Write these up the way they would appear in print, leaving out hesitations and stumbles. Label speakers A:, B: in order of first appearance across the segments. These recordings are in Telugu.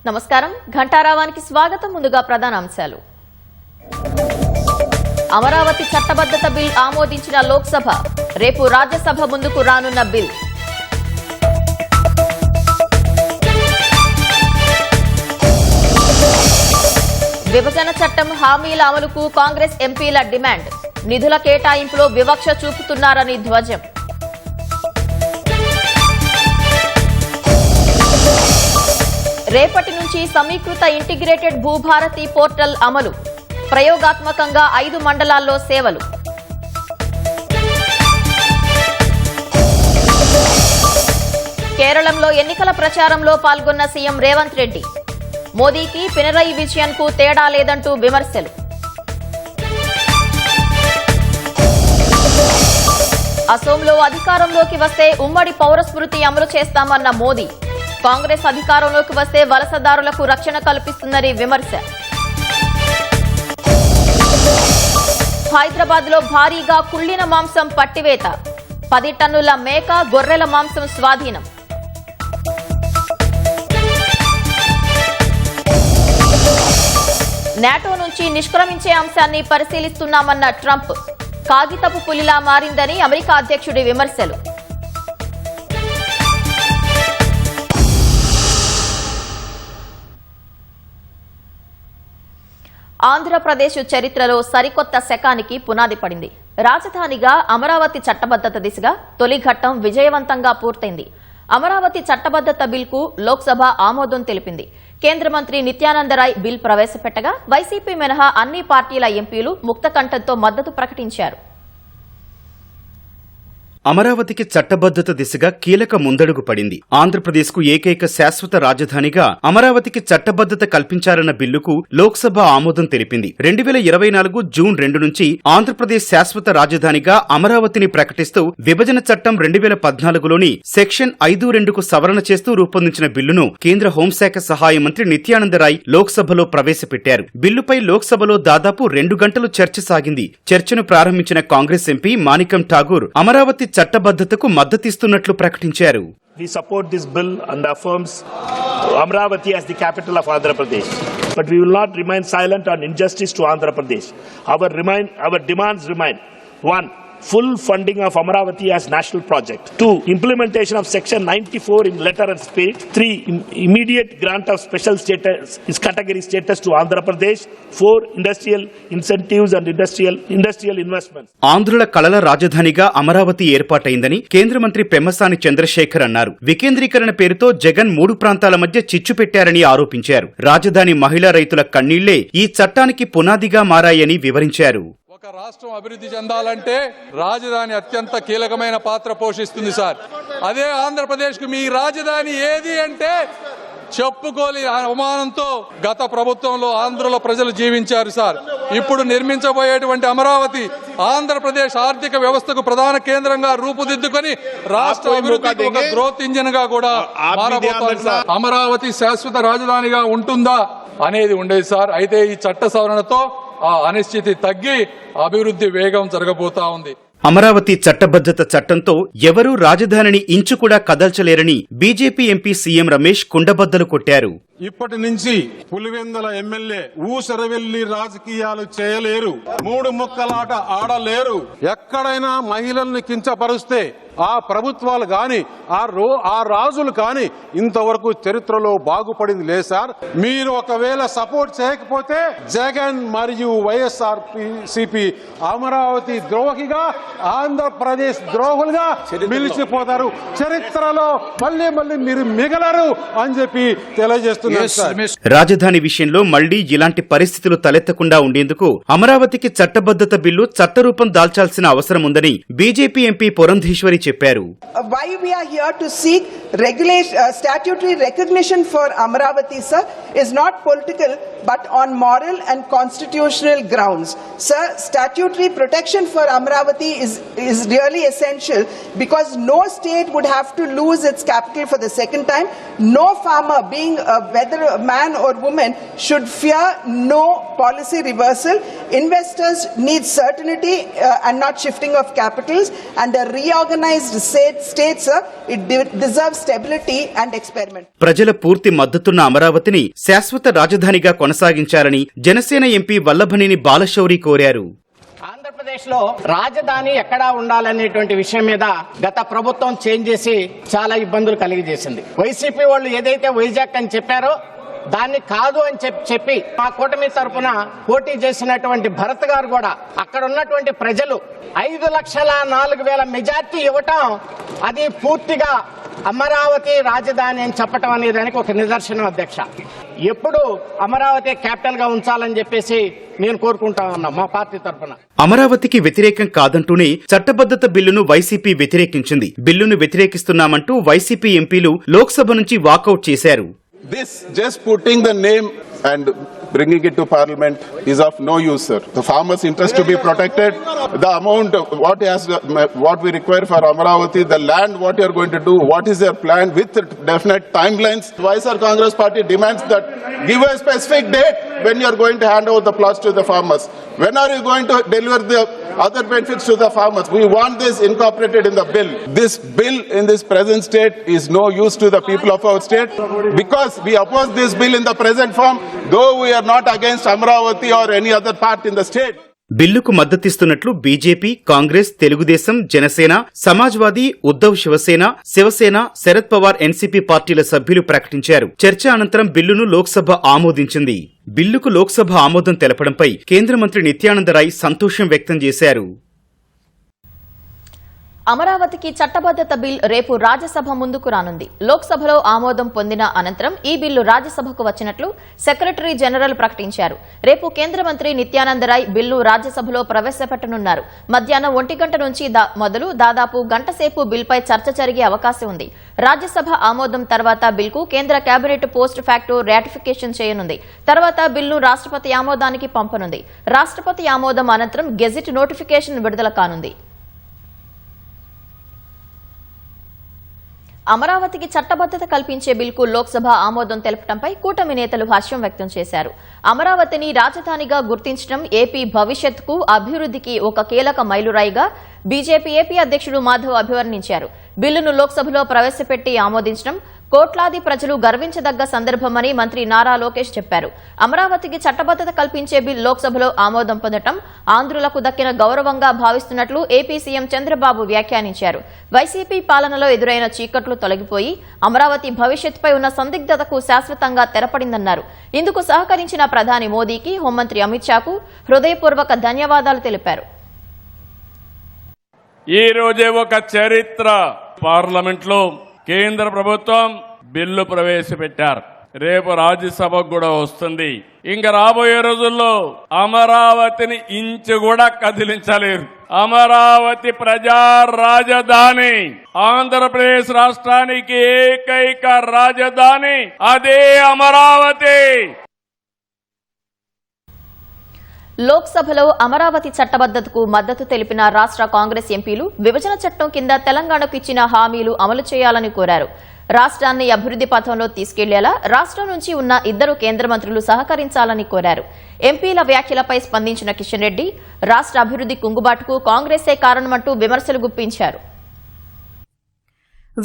A: నమస్కారం ఘంటారావానికి స్వాగతం. ముందుగా ప్రధాన అంశాలు. అమరావతి చట్టబద్ధత బిల్ ఆమోదించిన లోక్సభ, రేపు రాజ్యసభ ముందుకు రానున్న బిల్. విభజన చట్టం హామీల అమలుకు కాంగ్రెస్ ఎంపీల డిమాండ్, నిధుల కేటాయింపులో వివక్ష చూపుతున్నారని ధ్వజం. రేపటి నుంచి సమీకృత ఇంటిగ్రేటెడ్ భూభారతి పోర్టల్ అమలు, ప్రయోగాత్మకంగా 5 మండలాల్లో సేవలు. కేరళంలో ఎన్నికల ప్రచారంలో పాల్గొన్న సీఎం రేవంత్ రెడ్డి, మోదీకి పినరయి విజయన్ కు తేడా లేదంటూ విమర్శలు. అసోంలో అధికారంలోకి వస్తే ఉమ్మడి పౌరస్మృతి అమలు చేస్తామన్న మోదీ, కాంగ్రెస్ అధికారంలోకి వస్తే వలసదారులకు రక్షణ కల్పిస్తుందని విమర్శ. హైదరాబాద్ లో భారీగా కుళ్లిన మాంసం పట్టివేత, 10 టన్నుల మేక, గొర్రెల మాంసం స్వాధీనం. నాటో నుంచి నిష్క్రమించే అంశాన్ని పరిశీలిస్తున్నామన్న ట్రంప్, కాగితపు పులిలా మారిందని అమెరికా అధ్యక్షుడి విమర్శలు. ఆంధ్రప్రదేశ్ చరిత్రలో సరికొత్త శకానికి పునాది పడింది. రాజధానిగా అమరావతి చట్టబద్దత దిశగా తొలి ఘట్టం విజయవంతంగా పూర్తయింది. అమరావతి చట్టబద్దత బిల్కు లోక్సభ ఆమోదం తెలిపింది. కేంద్ర మంత్రి నిత్యానందరాయ్ బిల్ ప్రవేశపెట్టగా వైసీపీ మినహా అన్ని పార్టీల ఎంపీలు ముక్తకంఠంతో మద్దతు ప్రకటించారు.
B: అమరావతికి చట్టబద్దత దిశగా కీలక ముందడుగు పడింది. ఆంధ్రప్రదేశ్కు ఏకైక శాశ్వత రాజధానిగా అమరావతికి చట్టబద్దత కల్పించారన్న బిల్లుకు లోక్సభ ఆమోదం తెలిపింది. 2024 జూన్ 2 నుంచి ఆంధ్రప్రదేశ్ శాశ్వత రాజధానిగా అమరావతిని ప్రకటిస్తూ విభజన చట్టం 2014లోని సెక్షన్ 5(2)కు సవరణ చేస్తూ రూపొందించిన బిల్లును కేంద్ర హోంశాఖ సహాయ మంత్రి నిత్యానందరాయ్ లోక్సభలో ప్రవేశపెట్టారు. బిల్లుపై లోక్సభలో దాదాపు 2 గంటలు చర్చ సాగింది. చర్చను ప్రారంభించిన కాంగ్రెస్ ఎంపీ మాణికం ఠాగూర్ అమరావతి చట్టబద్దతకు మద్దతిస్తున్నట్లు ప్రకటించారు.
C: We support this bill and affirms Amravati as the capital of Andhra Pradesh. But we will not remain silent on injustice to Andhra Pradesh. Our demands remain: 1. Full funding of Amravati as national project. 2. Implementation of Section 94 in letter and spirit. 3. Immediate grant of special status, category status to Andhra Pradesh. 4. Industrial incentives and industrial investments.
B: ఆంధ్రుల కళల రాజధానిగా అమరావతి ఏర్పాటైందని కేంద్ర మంత్రి పెమ్మసాని చంద్రశేఖర్ అన్నారు. వికేంద్రీకరణ పేరుతో జగన్ 3 ప్రాంతాల మధ్య చిచ్చు పెట్టారని ఆరోపించారు. రాజధాని మహిళా రైతుల కన్నీళ్లే ఈ చట్టానికి పునాదిగా మారాయని వివరించారు.
D: ఒక రాష్ట్రం అభివృద్ధి చెందాలంటే రాజధాని అత్యంత కీలకమైన పాత్ర పోషిస్తుంది సార్. అదే ఆంధ్రప్రదేశ్కు మీ రాజధాని ఏది అంటే చెప్పుకోలి అవమానంతో గత ప్రభుత్వంలో ఆంధ్రలో ప్రజలు జీవించారు సార్. ఇప్పుడు నిర్మించబోయేటువంటి అమరావతి ఆంధ్రప్రదేశ్ ఆర్థిక వ్యవస్థకు ప్రధాన కేంద్రంగా రూపుదిద్దుకొని రాష్ట్ర అభివృద్ధికి ఒక గ్రోత్ ఇంజిన్ గా కూడా మారబోతోంది సార్. అమరావతి శాశ్వత రాజధానిగా ఉంటుందా అనేది ఉండేది సార్. అయితే ఈ చట్ట సవరణతో ఆ అనిశ్చితి తగ్గి అభివృద్ధి వేగం జరగబోతా ఉంది.
B: అమరావతి చట్టబద్దత చట్టంతో ఎవరూ రాజధానిని ఇంచు కూడా కదల్చలేరని బీజేపీ ఎంపీ సీఎం రమేష్ కుండబద్దలు కొట్టారు.
E: ఇప్పటి నుంచి పులివెందుల ఎమ్మెల్యే ఊసరవెల్లి రాజకీయాలు చేయలేరు, 3 ముక్కలాట ఆడలేరు. ఎక్కడైనా మహిళల్ని కించపరుస్తే ఆ ప్రభుత్వాలు గాని ఆ రాజులు కాని ఇంతవరకు చరిత్రలో బాగుపడింది లేదు సార్. మీరు ఒకవేళ సపోర్ట్ చేయకపోతే జగన్ మరియు వైఎస్ఆర్సీపీ అమరావతి ద్రోహిగా, ఆంధ్రప్రదేశ్ ద్రోహులుగా నిలిచిపోతారు. చరిత్రలో మళ్ళీ మీరు మిగలరు అని చెప్పి తెలియజేస్తున్నారు.
B: రాజధాని విషయంలో మళ్లీ ఇలాంటి పరిస్థితులు తలెత్తకుండా ఉండేందుకు అమరావతికి చట్టబద్దత బిల్లు చట్టరూపం దాల్చాల్సిన అవసరం ఉందని బీజేపీ ఎంపీ పురంధేశ్వరి చెప్పారు.
F: Why we are here to seek statutory recognition for Amaravati, sir, is not political but on moral and constitutional grounds. Sir, statutory protection for Amaravati is really essential, because no state would have to lose its capital for the second time. No farmer, being whether a man or woman, should fear no policy reversal. Investors need certainty and not shifting of capitals, and a reorganized state, sir, it deserves stability and experiment.
B: ప్రజల పూర్తి మద్దతున్న అమరావతిని శాశ్వత రాజధానిగా కొనసాగించాలని జనసేన ఎంపీ వల్లభనేని బాలశౌరి కోరారు.
G: ఆంధ్రప్రదేశ్ లో రాజధాని ఎక్కడా ఉండాలనేటువంటి విషయం మీద గత ప్రభుత్వం చేంజ్ చేసి చాలా ఇబ్బందులు కలిగజేసింది. వైసీపీ వాళ్ళు ఏదైతే వైజాగ్ అని చెప్పారో దాన్ని కాదు అని చెప్పి మా కూటమి తరఫున పోటీ చేసినటువంటి భరత్ గారు కూడా అక్కడ ఉన్నటువంటి ప్రజలు 5,04,000 మెజార్టీ ఇవ్వటం, అది పూర్తిగా అమరావతి రాజధాని అని చెప్పటం అనే దానికి ఒక నిదర్శనం అధ్యక్ష. ఎప్పుడు అమరావతి క్యాపిటల్ గా ఉంచాలని చెప్పేసి నేను కోరుకుంటా ఉన్నా మా పార్టీ తరఫున.
B: అమరావతికి వ్యతిరేకం కాదంటూనే చట్టబద్దత బిల్లును వైసీపీ వ్యతిరేకించింది. బిల్లును వ్యతిరేకిస్తున్నామంటూ వైసీపీ ఎంపీలు లోక్సభ నుంచి వాకౌట్ చేశారు.
H: This just putting the name and bringing it to parliament is of no use, sir. The farmers' interest to be protected, the amount what we require for Amaravati, the land what you are going to do, what is your plan with definite timelines. Why, sir, Congress party demands that give a specific date when you are going to hand over the plots to the farmers. When are you going to deliver the other benefits to the farmers? We want this incorporated in the bill. This bill in this present state is no use to the people of our state, because we oppose this bill in the present form, though we are not against Amaravati or any other part in the state.
B: బిల్లుకు మద్దతిస్తున్నట్లు బీజేపీ, కాంగ్రెస్, తెలుగుదేశం, జనసేన, సమాజ్వాదీ, ఉద్దవ్ శివసేన, శరద్ పవార్ ఎన్సీపీ పార్టీల సభ్యులు ప్రకటించారు. చర్చ అనంతరం బిల్లును లోక్సభ ఆమోదించింది. బిల్లుకు లోక్సభ ఆమోదం తెలపడంపై కేంద్ర మంత్రి నిత్యానందరాయ్ సంతోషం వ్యక్తం చేశారు.
A: అమరావతికి చట్టబద్దత బిల్ రేపు రాజ్యసభ ముందుకు రానుంది. లోక్సభలో ఆమోదం పొందిన అనంతరం ఈ బిల్లు రాజ్యసభకు వచ్చినట్లు సెక్రటరీ జనరల్ ప్రకటించారు. రేపు కేంద్ర మంత్రి నిత్యానందరాయ్ బిల్లు రాజ్యసభలో ప్రవేశపెట్టనున్నారు. మధ్యాహ్నం 1 గంట నుంచి మొదలు దాదాపు గంట సేపు బిల్పై చర్చ జరిగే అవకాశం ఉంది. రాజ్యసభ ఆమోదం తర్వాత బిల్కు కేంద్ర కేబినెట్ పోస్ట్ ఫ్యాక్టో రాటిఫికేషన్ చేయనుంది. తర్వాత బిల్లు రాష్ట్రపతి ఆమోదానికి పంపనుంది. రాష్ట్రపతి ఆమోదం అనంతరం గెజిట్ నోటిఫికేషన్ విడుదల కానుంది. అమరావతికి చట్టబద్దత కల్పించే బిల్కు లోక్సభ ఆమోదం తెలపడంపై కూటమి నేతలు హర్షం వ్యక్తం చేశారు. అమరావతిని రాజధానిగా గుర్తించడం ఏపీ భవిష్యత్తుకు, అభివృద్ధికి ఒక కీలక మైలురాయిగా బీజేపీ ఏపీ అధ్యక్షుడు మాధవ్ అభివర్ణించారు. బిల్లును లోక్సభలో ప్రవేశపెట్టి ఆమోదించడం కోట్లాది ప్రజలు గర్వించదగ్గ సందర్భమని మంత్రి నారా లోకేష్ చెప్పారు. అమరావతికి చట్టబద్దత కల్పించే బిల్ లోక్సభలో ఆమోదం పొందడం ఆంధ్రులకు దక్కిన గౌరవంగా భావిస్తున్నట్లు ఏపీ సీఎం చంద్రబాబు వ్యాఖ్యానించారు. వైసీపీ పాలనలో ఎదురైన చీకట్లు తొలగిపోయి అమరావతి భవిష్యత్తుపై ఉన్న సందిగ్ధతకు శాశ్వతంగా తెరపడిందన్నారు. ఇందుకు సహకరించిన ప్రధాని మోదీకి, హోంమంత్రి అమిత్ షాకు హృదయపూర్వక ధన్యవాదాలు తెలిపారు.
I: ఈ రోజే ఒక చరిత్ర. పార్లమెంట్లో కేంద్ర ప్రభుత్వం బిల్లు ప్రవేశపెట్టారు. రేపు రాజ్యసభకు కూడా వస్తుంది. ఇంకా రాబోయే రోజుల్లో అమరావతిని ఇంచు కూడా కదిలించలేరు. అమరావతి ప్రజా రాజధాని, ఆంధ్రప్రదేశ్ రాష్ట్రానికి ఏకైక రాజధాని అదే అమరావతి.
A: లోక్సభలో అమరావతి చట్టబద్దతకు మద్దతు తెలిపిన రాష్ట్ర కాంగ్రెస్ ఎంపీలు విభజన చట్టం కింద తెలంగాణకు ఇచ్చిన హామీలు అమలు చేయాలని కోరారు. రాష్ట్రాన్ని అభివృద్ది పథంలో తీసుకెళ్లేలా రాష్ట్రం నుంచి ఉన్న 2 కేంద్ర మంత్రులు సహకరించాలని కోరారు. ఎంపీల వ్యాఖ్యలపై స్పందించిన కిషన్ రెడ్డి రాష్ట్ర అభివృద్ది కుంగుబాటుకు కాంగ్రెసే కారణమంటూ విమర్శలు గుప్పించారు.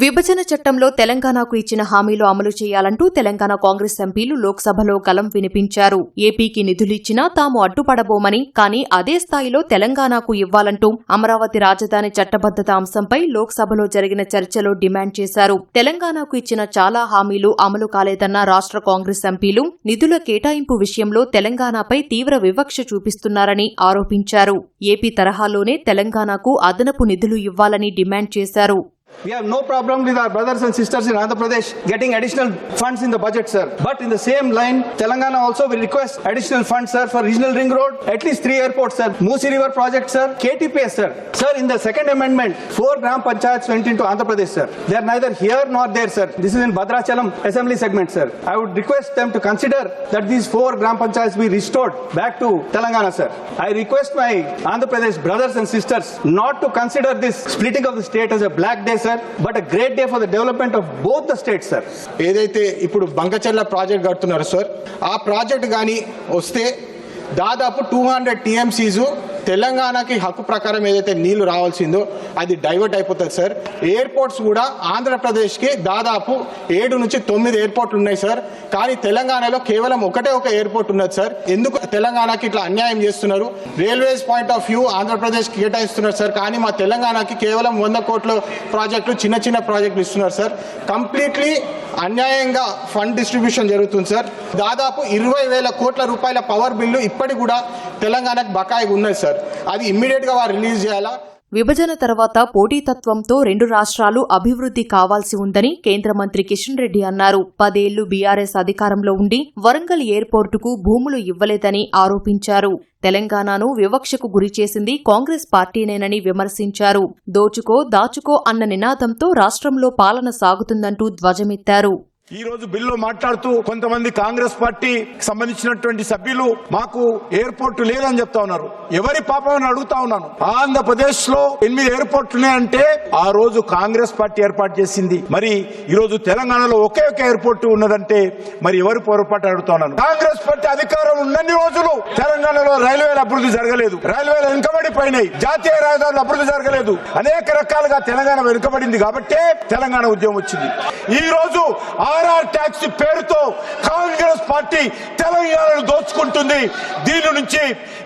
J: విభజన చట్టంలో తెలంగాణకు ఇచ్చిన హామీలు అమలు చేయాలంటూ తెలంగాణ కాంగ్రెస్ ఎంపీలు లోక్సభలో గళం వినిపించారు. ఏపీకి నిధులిచ్చినా తాము అడ్డుపడబోమని, కానీ అదే స్థాయిలో తెలంగాణకు ఇవ్వాలంటూ అమరావతి రాజధాని చట్టబద్దత అంశంపై లోక్సభలో జరిగిన చర్చలో డిమాండ్ చేశారు. తెలంగాణకు ఇచ్చిన చాలా హామీలు అమలు కాలేదన్న రాష్ట్ర కాంగ్రెస్ ఎంపీలు నిధుల కేటాయింపు విషయంలో తెలంగాణపై తీవ్ర వివక్ష చూపిస్తున్నారని ఆరోపించారు. ఏపీ తరహాలోనే తెలంగాణకు అదనపు నిధులు ఇవ్వాలని డిమాండ్ చేశారు.
K: We have no problem with our brothers and sisters in Andhra Pradesh getting additional funds in the budget, sir. But in the same line, Telangana also will request additional funds, sir, for regional ring road, at least 3 airports, sir. Moosi River project, sir. KTPS, sir. Sir, in the second amendment, 4 Gram Panchayats went into Andhra Pradesh, sir. They are neither here nor there, sir. This is in Bhadrachalam assembly segment, sir. I would request them to consider that these 4 Gram Panchayats be restored back to Telangana, sir. I request my Andhra Pradesh brothers and sisters not to consider this splitting of the state as a black day, sir, but a great day for the development of both the states, sir.
L: ఏదైతే ఇప్పుడు బంకచర్ల ప్రాజెక్ట్ కడుతున్నారు సార్, ఆ ప్రాజెక్ట్ కానీ వస్తే దాదాపు 200 TMCs తెలంగాణకి హక్కు ప్రకారం ఏదైతే నీళ్లు రావాల్సిందో అది డైవర్ట్ అయిపోతుంది సార్. ఎయిర్పోర్ట్స్ కూడా ఆంధ్రప్రదేశ్కి దాదాపు 7 నుంచి 9 ఎయిర్పోర్ట్లు ఉన్నాయి సార్. కానీ తెలంగాణలో కేవలం ఒక ఎయిర్పోర్ట్ ఉన్నది సార్. ఎందుకు తెలంగాణకి ఇట్లా అన్యాయం చేస్తున్నారు? రైల్వేస్ పాయింట్ ఆఫ్ వ్యూ ఆంధ్రప్రదేశ్కి కేటాయిస్తున్నారు సార్, కానీ మా తెలంగాణకి కేవలం 100 కోట్ల ప్రాజెక్టులు, చిన్న ప్రాజెక్టులు ఇస్తున్నారు సార్. కంప్లీట్లీ అన్యాయంగా ఫండ్ డిస్ట్రిబ్యూషన్ జరుగుతుంది సార్. దాదాపు 20,000 కోట్ల రూపాయల పవర్ బిల్లు ఇప్పటికి కూడా తెలంగాణకు బకాయిగా ఉన్నది సార్. అది ఇమ్మీడియట్ గా వారు రిలీజ్ చేయాలా?
J: విభజన తర్వాత పోటీతత్వంతో 2 రాష్ట్రాలు అభివృద్ధి కావాల్సి ఉందని కేంద్ర మంత్రి కిషన్ రెడ్డి అన్నారు. 10 ఏళ్లు బీఆర్ఎస్ అధికారంలో ఉండి వరంగల్ ఎయిర్పోర్టుకు భూములు ఇవ్వలేదని ఆరోపించారు. తెలంగాణను వివక్షకు గురిచేసింది కాంగ్రెస్ పార్టీనేనని విమర్శించారు. దోచుకో దాచుకో అన్న నినాదంతో రాష్ట్రంలో పాలన సాగుతుందంటూ ధ్వజమెత్తారు.
M: ఈ రోజు బిల్లు మాట్లాడుతూ కొంతమంది కాంగ్రెస్ పార్టీ సంబంధించినటువంటి సభ్యులు మాకు ఎయిర్పోర్ట్ లేదని చెప్తా ఉన్నారు. ఎవరి పాపం అని అడుగుతా ఉన్నాను. ఆంధ్రప్రదేశ్ లో 8 ఎయిర్పోర్ట్లు ఉన్నాయంటే ఆ రోజు కాంగ్రెస్ పార్టీ ఏర్పాటు చేసింది. మరి ఈ రోజు తెలంగాణలో ఒకే ఒక ఎయిర్పోర్ట్ ఉన్నదంటే మరి ఎవరి పొరపాటు అడుగుతా ఉన్నాను. కాంగ్రెస్ పార్టీ అధికారం ఉన్నన్ని రోజులు తెలంగాణలో రైల్వేల అభివృద్ధి జరగలేదు, రైల్వేలు వెనుకబడిపోయినాయి, జాతీయ రహదారులు అభివృద్ధి జరగలేదు, అనేక రకాలుగా తెలంగాణ వెనుకబడింది కాబట్టే తెలంగాణ ఉద్యమం వచ్చింది. ఈ రోజు ఆర్ఆర్ ట్యాక్స్ పేరుతో కాంగ్రెస్ పార్టీ తెలంగాణను దోచుకుంటుంది. దీని నుంచి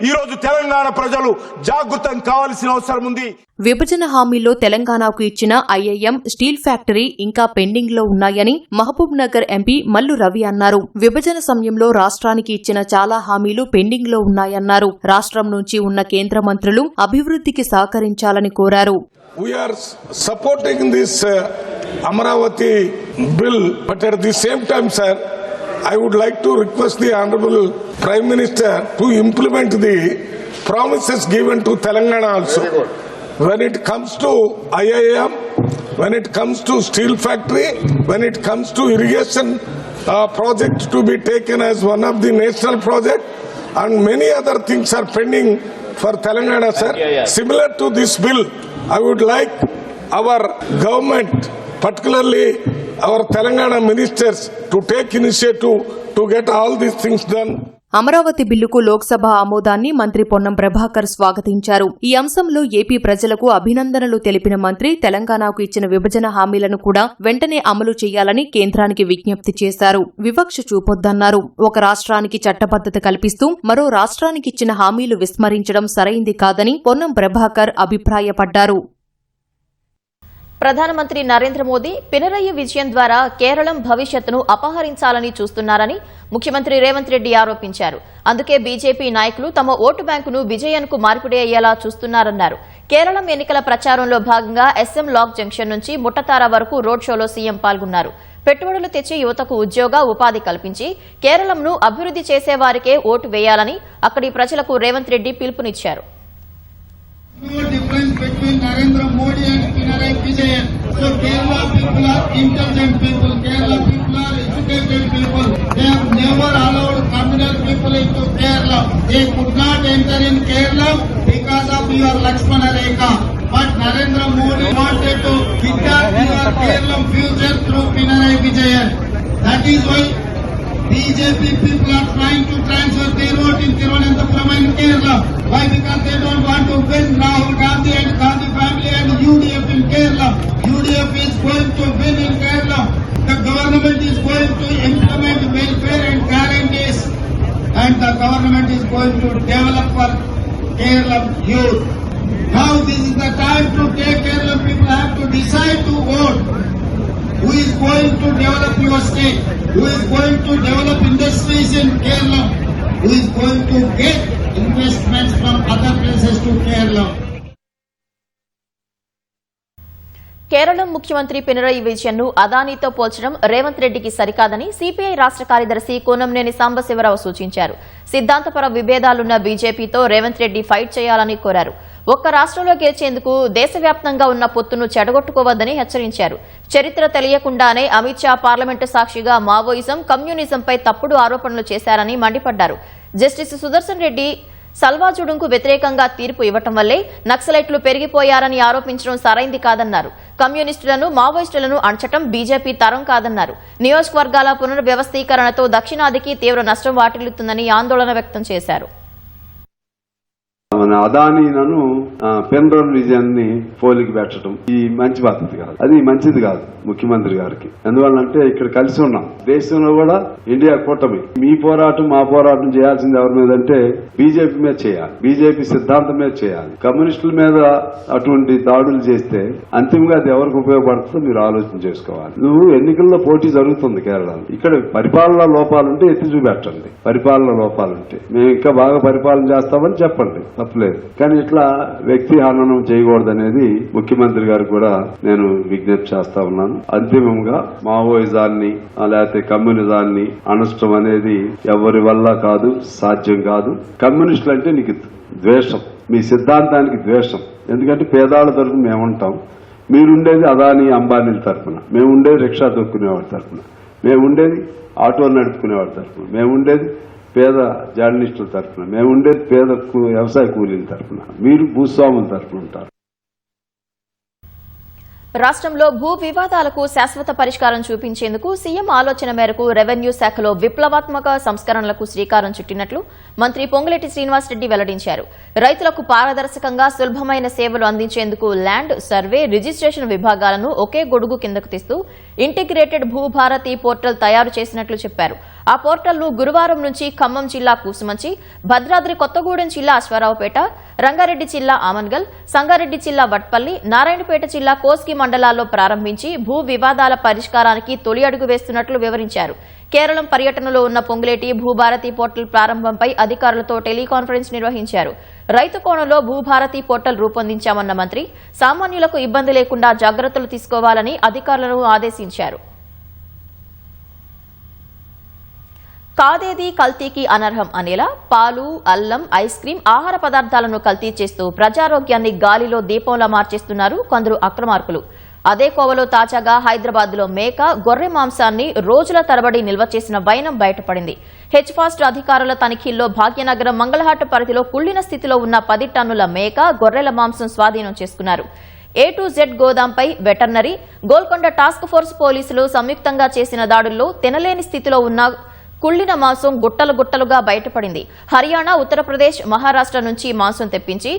M: ఈ రోజు తెలంగాణ ప్రజలు జాగృతం కావాల్సిన అవసరం ఉంది.
J: విభజన హామీలో తెలంగాణకు ఇచ్చిన ఐఐఎం, స్టీల్ ఫ్యాక్టరీ ఇంకా పెండింగ్ లో ఉన్నాయని మహబూబ్ నగర్ ఎంపీ మల్లు రవి అన్నారు. విభజన సమయంలో రాష్ట్రానికి ఇచ్చిన చాలా హామీలు పెండింగ్ లో ఉన్నాయన్నారు. రాష్ట్రం నుంచి ఉన్న కేంద్ర మంత్రులు అభివృద్ధికి సహకరించాలని కోరారు.
N: We are supporting this Amaravati bill, but at the same time, sir, I would like to request the Honorable Prime Minister to implement the promises given to Telangana also. When it comes to IIM, when it comes to steel factory, when it comes to irrigation project to be taken as one of the national project, and many other things are pending for Telangana, sir. Similar to this bill, I would like our government, particularly our Telangana ministers, to take initiative to get all these things done.
J: Amaravati బిల్లుకు లోక్సభ ఆమోదాన్ని మంత్రి పొన్నం ప్రభాకర్ స్వాగతించారు. ఈ అంశంలో ఏపీ ప్రజలకు అభినందనలు తెలిపిన మంత్రి తెలంగాణకు ఇచ్చిన విభజన హామీలను కూడా వెంటనే అమలు చేయాలని కేంద్రానికి విజ్ఞప్తి చేశారు. వివక్ష చూపొద్దన్నారు. ఒక రాష్ట్రానికి చట్టబద్దత కల్పిస్తూ మరో రాష్ట్రానికి ఇచ్చిన హామీలు విస్మరించడం సరైంది కాదని పొన్నం ప్రభాకర్ అభిప్రాయపడ్డారు.
A: ప్రధానమంత్రి నరేంద్ర మోదీ పినరయి విజయం ద్వారా కేరళం భవిష్యత్తును అపహరించాలని చూస్తున్నారని ముఖ్యమంత్రి రేవంత్ రెడ్డి ఆరోపించారు. అందుకే బీజేపీ నాయకులు తమ ఓటు బ్యాంకును విజయన్కు మార్పిడి అయ్యేలా చూస్తున్నారన్నారు. కేరళం ఎన్నికల ప్రచారంలో భాగంగా ఎస్ఎం లాక్ జంక్షన్ నుంచి ముట్టతార వరకు రోడ్ షోలో సీఎం పాల్గొన్నారు. పెట్టుబడులు తెచ్చి యువతకు ఉద్యోగ ఉపాధి కల్పించి కేరళంను అభివృద్ధి చేసేవారికే ఓటు వేయాలని అక్కడి ప్రజలకు రేవంత్ రెడ్డి పిలుపునిచ్చారు.
O: No difference between Narendra Modi and Pinarayi Vijayan. So Kerala people are intelligent people. Kerala people are educated people. They have never allowed communal people into Kerala. They could not enter in Kerala because of your Lakshmana Rekha. But Narendra Modi wanted to kidnap your Kerala future through Pinarayi Vijayan. That is why BJP people are trying to transfer their vote in Thiruvananthapuram and Kerala. Why? Because they don't want to win Rahul Gandhi and Gandhi family and UDF in Kerala. UDF is going to win in Kerala. The government is going to implement welfare and guarantees, and the government is going to develop for Kerala youth. Now this is the time to take Kerala people have to decide to vote. Who is going to develop your state? Who is going to develop industries in Kerala? Who is going to get investments from other places to Kerala?
A: Keralam ముఖ్యమంత్రి పినరయి విజయన్ ను అదానీతో పోల్చడం రేవంత్ రెడ్డికి సరికాదని సిపిఐ రాష్ట్ర కార్యదర్శి కూనంనేని సాంబశివరావు సూచించారు. సిద్ధాంతపర విభేదాలున్న బీజేపీతో రేవంత్ రెడ్డి ఫైట్ చేయాలని కోరారు. ఒక్క రాష్ట్రంలో గెలిచేందుకు దేశవ్యాప్తంగా ఉన్న పొత్తును చెడగొట్టుకోవద్దని హెచ్చరించారు. చరిత్ర తెలియకుండానే అమిత్ షా పార్లమెంటు సాక్షిగా మావోయిజం, కమ్యూనిజంపై తప్పుడు ఆరోపణలు చేశారని మండిపడ్డారు. జస్టిస్ సుదర్శన్ రెడ్డి సల్వాజుడుంకు వ్యతిరేకంగా తీర్పు ఇవ్వటం వల్లే నక్సలైట్లు పెరిగిపోయారని ఆరోపించడం సరైంది కాదన్నారు. కమ్యూనిస్టులను, మావోయిస్టులను అణచటం బీజేపీ తరం కాదన్నారు. నియోజకవర్గాల పునర్వ్యవస్థీకరణతో దక్షిణాదికి తీవ్ర నష్టం వాటిల్లుతుందని ఆందోళన వ్యక్తం చేశారు.
P: అదానీలను పినరయి విజయన్ ని పోలికి పెట్టడం ఈ మంచి పద్ధతి కాదు, అది మంచిది కాదు ముఖ్యమంత్రి గారికి. ఎందువల్లంటే ఇక్కడ కలిసి ఉన్నాం, దేశంలో కూడా ఇండియా కూటమి. మీ పోరాటం మా పోరాటం చేయాల్సింది ఎవరి మీద అంటే బీజేపీ మీద చేయాలి, బీజేపీ సిద్ధాంతం మీద చేయాలి. కమ్యూనిస్టుల మీద అటువంటి దాడులు చేస్తే అంతిమంగా అది ఎవరికి ఉపయోగపడుతుందో మీరు ఆలోచన చేసుకోవాలి. నువ్వు ఎన్నికల్లో పోటీ జరుగుతుంది కేరళలో, ఇక్కడ పరిపాలనా లోపాలుంటే ఎత్తి చూపెట్టండి. పరిపాలన లోపాలుంటే మేము ఇంకా బాగా పరిపాలన చేస్తామని చెప్పండి, తప్పలేదు. కానీ ఇట్లా వ్యక్తి హననం చేయకూడదనేది ముఖ్యమంత్రి గారికి కూడా నేను విజ్ఞప్తి చేస్తా ఉన్నాను. అంతిమంగా మావోయిజాన్ని లేకపోతే కమ్యూనిజాన్ని అణచడం అనేది ఎవరి వల్ల కాదు, సాధ్యం కాదు. కమ్యూనిస్టులు అంటే నీకు ద్వేషం, మీ సిద్ధాంతానికి ద్వేషం. ఎందుకంటే పేదాల తరఫున మేముంటాం, మీరుండేది అదానీ అంబానీల తరఫున, మేముండేది రిక్షా తొక్కునేవాడి తరఫున, మేముండేది ఆటోలు నడుపుకునేవాడి తరఫున, మేముండేది పేద జర్నలిస్టుల తరఫున, మేముండేది పేద వ్యవసాయ కూలీల తరఫున, మీరు భూస్వాముల తరఫున ఉంటారు.
A: రాష్ట్రంలో భూ వివాదాలకు శాశ్వత పరిష్కారం చూపించేందుకు సీఎం ఆలోచన మేరకు రెవెన్యూ శాఖలో విప్లవాత్మక సంస్కరణలకు శ్రీకారం చుట్టినట్లు మంత్రి పొంగులేటి శ్రీనివాసరెడ్డి వెల్లడించారు. రైతులకు పారదర్శకంగా సులభమైన సేవలు అందించేందుకు ల్యాండ్, సర్వే, రిజిస్ట్రేషన్ విభాగాలను ఒకే గొడుగు కిందకు తీస్తూ ఇంటిగ్రేటెడ్ భూభారతి పోర్టల్ తయారు చేసినట్లు చెప్పారు. ఆ పోర్టల్ను గురువారం నుంచి ఖమ్మం జిల్లా కూసుమంచి, భద్రాద్రి కొత్తగూడెం జిల్లా అశ్వారావుపేట, రంగారెడ్డి జిల్లా ఆమన్గల్, సంగారెడ్డి జిల్లా వట్పల్లి, నారాయణపేట జిల్లా కోస్గి మండలాల్లో ప్రారంభించి భూ వివాదాల పరిష్కారానికి తొలి అడుగు వేస్తున్నట్లు వివరించారు. కేరళం పర్యటనలో ఉన్న పొంగులేటి భూభారతి పోర్టల్ ప్రారంభంపై అధికారులతో టెలికాన్ఫరెన్స్ నిర్వహించారు. రైతు కోణంలో భూభారతి పోర్టల్ రూపొందించామన్న మంత్రి సామాన్యులకు ఇబ్బంది లేకుండా జాగ్రత్తలు తీసుకోవాలని అధికారులను ఆదేశించారు. కాదేది కల్తీకి అనర్హం అనేలా పాలు, అల్లం, ఐస్ క్రీం, ఆహార పదార్థాలను కల్తీ చేస్తూ ప్రజారోగ్యాన్ని గాలిలో దీపంలా మార్చేస్తున్నారు కొందరు అక్రమార్కులు. అదే కోవలో తాజాగా హైదరాబాద్ లో మేక, గొర్రె మాంసాన్ని రోజుల తరబడి నిల్వ చేసిన వైనం బయటపడింది. హెచ్ఫాస్ట్ అధికారుల తనిఖీల్లో భాగ్యనగరం, మంగళహాట్ పరిధిలో కుళ్లిన స్థితిలో ఉన్న 10 టన్నుల మేక, గొర్రెల మాంసం స్వాధీనం చేసుకున్నారు. A to Z గోదాంపై వెటర్నరీ, గోల్కొండ టాస్క్ ఫోర్స్ పోలీసులు సంయుక్తంగా చేసిన దాడుల్లో తినలేని స్థితిలో ఉన్న కుళ్లిన మాంసం గుట్టలు గుట్టలుగా బయటపడింది. హర్యానా, ఉత్తరప్రదేశ్, మహారాష్ట్ర నుంచి మాంసం తెప్పించి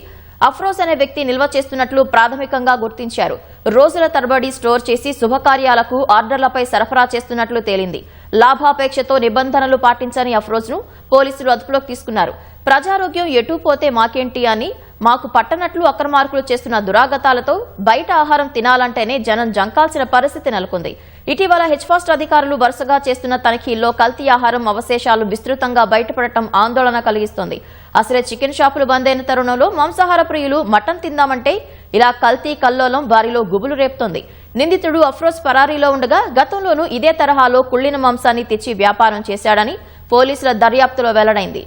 A: అఫ్రోజ్ అనే వ్యక్తి నిల్వ చేస్తున్నట్లు ప్రాథమికంగా గుర్తించారు. రోజుల తరబడి స్టోర్ చేసి శుభకార్యాలకు, ఆర్డర్లపై సరఫరా చేస్తున్నట్లు తేలింది. లాభాపేక్షతో నిబంధనలు పాటించని అఫ్రోజ్ ను పోలీసులు అదుపులోకి తీసుకున్నారు. ప్రజారోగ్యం ఎటూ పోతే మాకేంటి అని మాకు పట్టనట్లు అక్రమార్కులు చేస్తున్న దురాగతాలతో బయట ఆహారం తినాలంటేనే జనం జంకాల్సిన పరిస్థితి నెలకొంది. ఇటీవల హెచ్ఫాస్ట్ అధికారులు వరుసగా చేస్తున్న తనిఖీల్లో కల్తీ ఆహారం అవశేషాలు విస్తృతంగా బయటపడటం ఆందోళన కలిగిస్తోంది. అసలే చికెన్ షాపులు బంద్ అయిన తరుణంలో మాంసాహార ప్రియులు మటన్ తిందామంటే ఇలా కల్తీ కల్లోలం వారిలో గుబులు రేపుతోంది. నిందితుడు అఫ్రోజ్ పరారీలో ఉండగా గతంలోనూ ఇదే తరహాలో కుళ్లిన మాంసాన్ని తెచ్చి వ్యాపారం చేశాడని పోలీసుల దర్యాప్తులో వెల్లడైంది.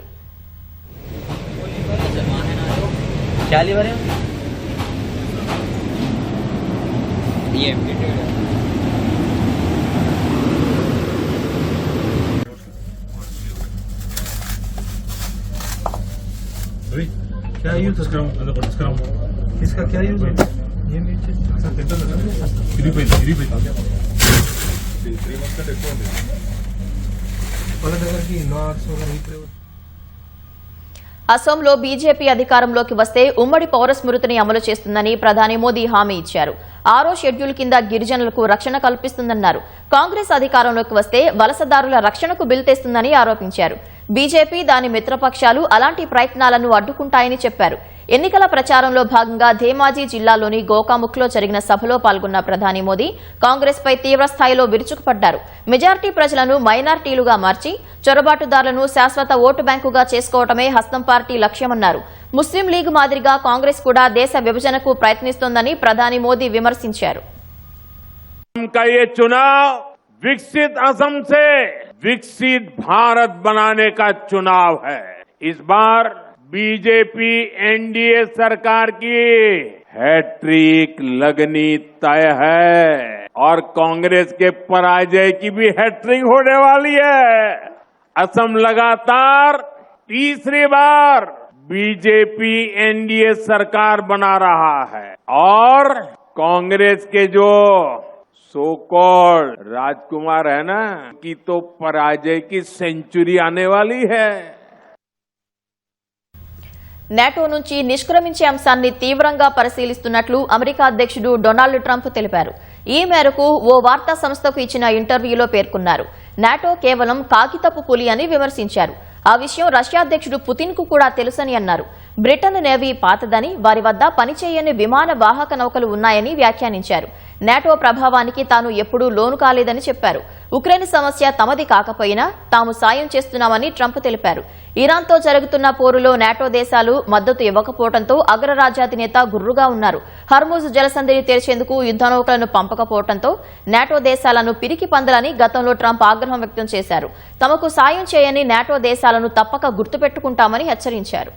Q: क्या यूज इसका क्या यूज है?
A: అసోంలో బీజేపీ అధికారంలోకి వస్తే ఉమ్మడి పౌర స్మృతిని అమలు చేస్తుందని ప్రధాని మోదీ హామీ ఇచ్చారు. 6వ షెడ్యూల్ కింద గిరిజనులకు రక్షణ కల్పిస్తుందన్నారు. కాంగ్రెస్ అధికారంలోకి వస్తే వలసదారుల రక్షణకు బిల్ తెస్తుందని ఆరోపించారు. బీజేపీ, దాని మిత్రపక్షాలు అలాంటి ప్రయత్నాలను అడ్డుకుంటాయని చెప్పారు. ఎన్నికల ప్రచారంలో భాగంగా ధేమాజీ జిల్లాలోని గోకాముఖ్లో జరిగిన సభలో పాల్గొన్న ప్రధాని మోదీ కాంగ్రెస్ పై తీవ్రస్థాయిలో విరుచుకుపడ్డారు. మెజారిటీ ప్రజలను మైనార్టీలుగా మార్చి చొరబాటుదారులను శాశ్వత ఓటు బ్యాంకుగా చేసుకోవటమే హస్తం పార్టీ లక్ష్యమన్నారు. ముస్లిం లీగ్ మాదిరిగా కాంగ్రెస్ కూడా దేశ విభజనకు ప్రయత్నిస్తోందని ప్రధాని మోదీ విమర్శించారు.
I: का ये चुनाव विकसित असम से विकसित भारत बनाने का चुनाव है। इस बार बीजेपी एनडीए सरकार की हैट्रिक लगनी तय है और कांग्रेस के पराजय की भी हैट्रिक होने वाली है। असम लगातार तीसरी बार बीजेपी एनडीए सरकार बना रहा है और कांग्रेस के जो सो कॉल्ड राजकुमार है ना, की तो पराजय की सेंचुरी आने वाली है।
A: నాటో నుంచి నిష్క్రమించే అంశాన్ని తీవ్రంగా పరిశీలిస్తున్నట్లు అమెరికా అధ్యక్షుడు డొనాల్డ్ ట్రంప్ తెలిపారు. ఈ మేరకు ఓ వార్తా సంస్థకు ఇచ్చిన ఇంటర్వ్యూలో పేర్కొన్నారు. నాటో కేవలం కాగితపు పులి అని విమర్శించారు. ఆ విషయం రష్యా అధ్యక్షుడు పుతిన్ కు కూడా తెలుసని అన్నారు. బ్రిటన్ నేవీ పాతదని, వారి వద్ద పనిచేయని విమాన వాహక నౌకలు ఉన్నాయని వ్యాఖ్యానించారు. నాటో ప్రభావానికి తాను ఎప్పుడూ లోను కాలేదని చెప్పారు. ఉక్రెయిన్ సమస్య తమది కాకపోయినా తాము సాయం చేస్తున్నామని ట్రంప్ తెలిపారు. ఇరాన్తో జరుగుతున్న పోరులో నాటో దేశాలు మద్దతు ఇవ్వకపోవడంతో అగ్రరాజ్యాధినేత గుర్రుగా ఉన్నారు. హర్ముజ్ జలసంధిని తెరిచేందుకు యుద్ధ నౌకలను పంపకపోవడంతో నాటో దేశాలను పిరికి పందలని గతంలో ట్రంప్ ఆగ్రహం వ్యక్తం చేశారు. తమకు సాయం చేయని నాటో దేశాలను తప్పక గుర్తుపెట్టుకుంటామని హెచ్చరించారు.